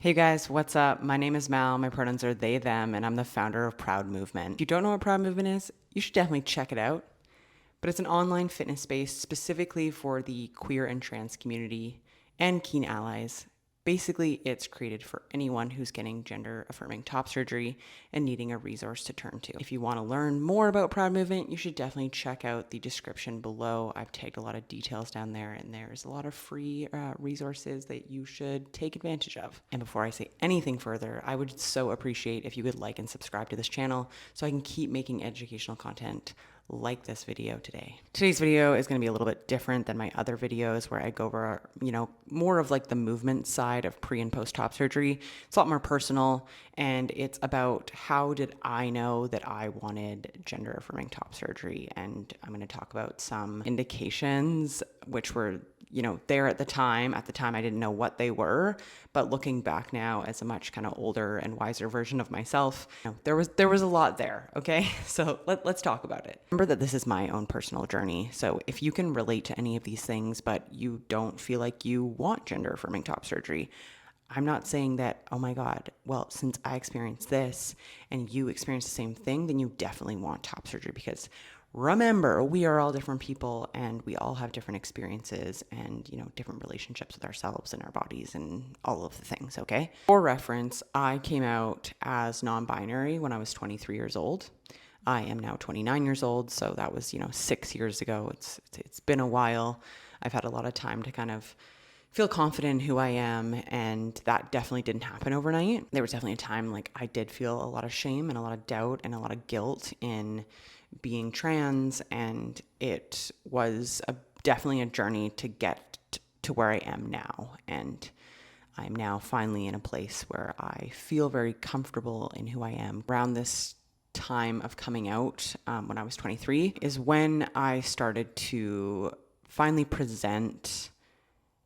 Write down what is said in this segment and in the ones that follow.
Hey guys, what's up? My name is Mal. My pronouns are they, them, and I'm the founder of Proud Movement. If you don't know what Proud Movement is, you should definitely check it out. But it's an online fitness space specifically for the queer and trans community and keen allies. Basically, it's created for anyone who's getting gender affirming top surgery and needing a resource to turn to. If you want to learn more about Proud Movement, you should definitely check out the description below. I've tagged a lot of details down there, and there's a lot of free resources that you should take advantage of. And before I say anything further, I would so appreciate if you would like and subscribe to this channel so I can keep making educational content like this video today. Today's video is going to be a little bit different than my other videos where I go over, more of like the movement side of pre and post top surgery. It's a lot more personal, and it's about how did I know that I wanted gender affirming top surgery. And I'm going to talk about some indications which were there at the time. At the time, I didn't know what they were, but looking back now as a much kind of older and wiser version of myself, there was a lot there. Okay, so let's talk about it. Remember that this is my own personal journey. So if you can relate to any of these things, but you don't feel like you want gender affirming top surgery, I'm not saying that, oh my God, well, since I experienced this and you experienced the same thing, then you definitely want top surgery, because remember, we are all different people and we all have different experiences and, different relationships with ourselves and our bodies and all of the things, okay? For reference, I came out as non-binary when I was 23 years old. I am now 29 years old, so that was, 6 years ago. It's been a while. I've had a lot of time to kind of feel confident in who I am, and that definitely didn't happen overnight. There was definitely a time like I did feel a lot of shame and a lot of doubt and a lot of guilt in being trans, and it was definitely a journey to get to where I am now. And I'm now finally in a place where I feel very comfortable in who I am. Around this time of coming out, when I was 23, is when I started to finally present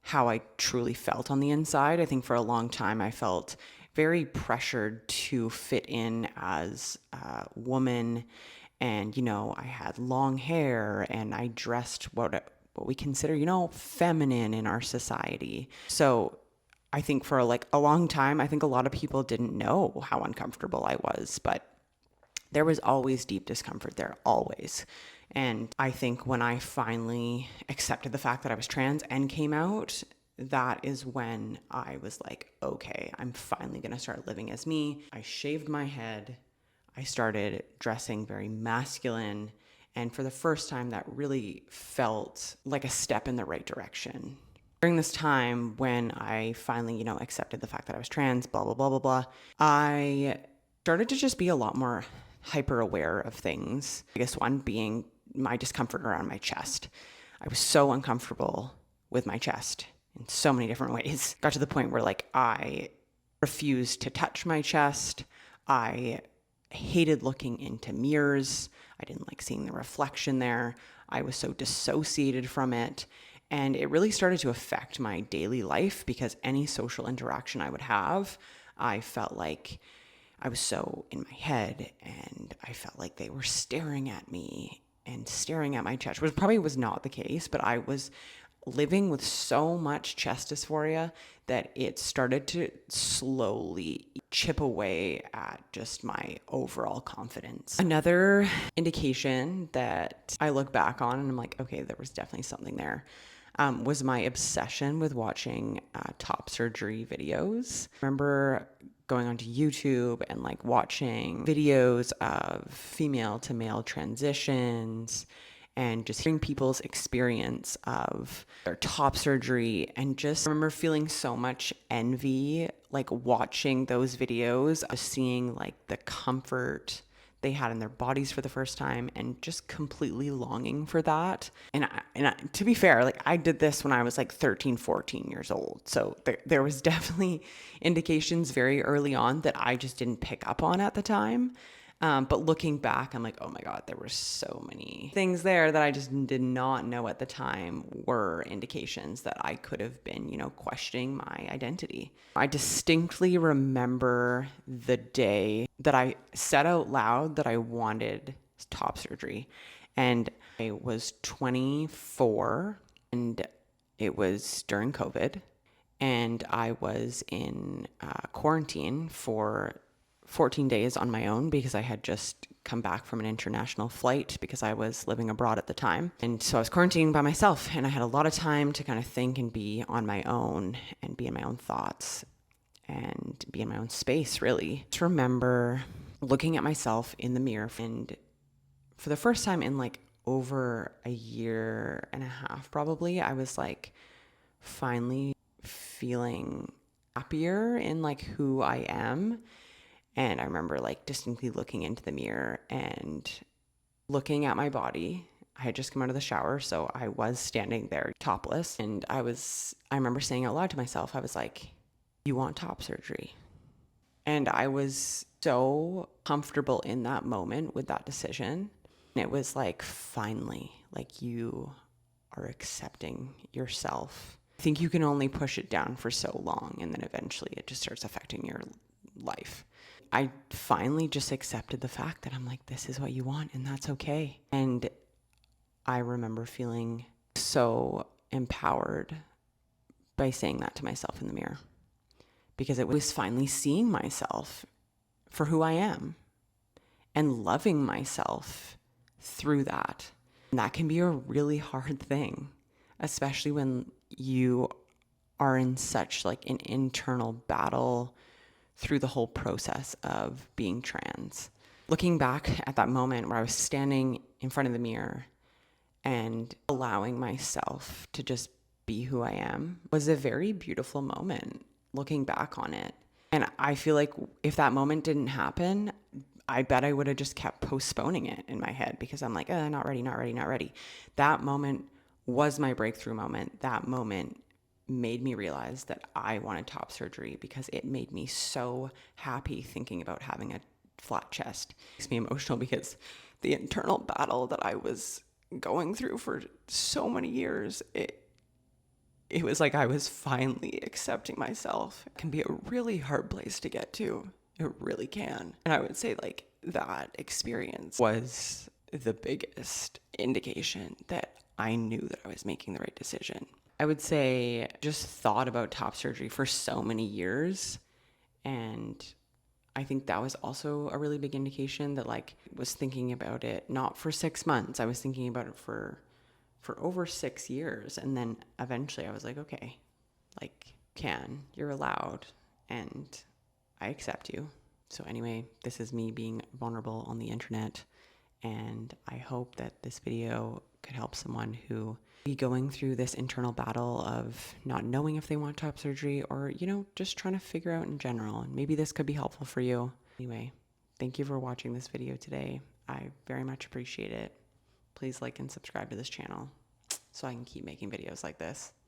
how I truly felt on the inside. I think for a long time I felt very pressured to fit in as a woman, and I had long hair and I dressed what we consider, feminine in our society. So I think for like a long time, I think a lot of people didn't know how uncomfortable I was, but there was always deep discomfort there, always. And I think when I finally accepted the fact that I was trans and came out, that is when I was like, okay, I'm finally going to start living as me. I shaved my head. I started dressing very masculine. And for the first time, that really felt like a step in the right direction. During this time when I finally, accepted the fact that I was trans, blah, blah, blah, blah, blah, I started to just be a lot more hyper aware of things. The biggest one being my discomfort around my chest. I was so uncomfortable with my chest in so many different ways. Got to the point where like I refused to touch my chest. I hated looking into mirrors. I didn't like seeing the reflection there. I was so dissociated from it. And it really started to affect my daily life, because any social interaction I would have, I felt like I was so in my head, and I felt like they were staring at me and staring at my chest, which probably was not the case, but I was living with so much chest dysphoria that it started to slowly chip away at just my overall confidence. Another indication that I look back on and I'm like, okay, there was definitely something there, was my obsession with watching top surgery videos. I remember going onto YouTube and like watching videos of female to male transitions and just hearing people's experience of their top surgery, and just remember feeling so much envy, like watching those videos, seeing like the comfort they had in their bodies for the first time, and just completely longing for that. And to be fair, like I did this when I was like 13, 14 years old. So there was definitely indications very early on that I just didn't pick up on at the time. But looking back, I'm like, oh my God, there were so many things there that I just did not know at the time were indications that I could have been, questioning my identity. I distinctly remember the day that I said out loud that I wanted top surgery. And I was 24, and it was during COVID. and I was in quarantine for 14 days on my own because I had just come back from an international flight because I was living abroad at the time. And so I was quarantining by myself, and I had a lot of time to kind of think and be on my own and be in my own thoughts and be in my own space, really. Just remember looking at myself in the mirror, and for the first time in like over a year and a half, probably, I was like finally feeling happier in like who I am. And I remember like distinctly looking into the mirror and looking at my body. I had just come out of the shower, so I was standing there topless. And I remember saying out loud to myself, I was like, you want top surgery? And I was so comfortable in that moment with that decision. And it was like, finally, like you are accepting yourself. I think you can only push it down for so long, and then eventually it just starts affecting your life. I finally just accepted the fact that I'm like, this is what you want, and that's okay. And I remember feeling so empowered by saying that to myself in the mirror, because it was finally seeing myself for who I am and loving myself through that. And that can be a really hard thing, especially when you are in such like an internal battle through the whole process of being trans. Looking back at that moment where I was standing in front of the mirror and allowing myself to just be who I am was a very beautiful moment, looking back on it. And I feel like if that moment didn't happen, I bet I would have just kept postponing it in my head because I'm like, not ready, not ready, not ready. That moment was my breakthrough moment. That moment made me realize that I wanted top surgery because it made me so happy thinking about having a flat chest. It makes me emotional because the internal battle that I was going through for so many years, it was like I was finally accepting myself. It can be a really hard place to get to. It really can. And I would say like that experience was the biggest indication that I knew that I was making the right decision. I would say just thought about top surgery for so many years, and I think that was also a really big indication that like was thinking about it not for 6 months. I was thinking about it for over 6 years, and then eventually I was like, okay, like you're allowed, and I accept you. So anyway, this is me being vulnerable on the internet, and I hope that this video could help someone who be going through this internal battle of not knowing if they want top surgery, or, just trying to figure out in general. And maybe this could be helpful for you. Anyway, thank you for watching this video today. I very much appreciate it. Please like and subscribe to this channel so I can keep making videos like this.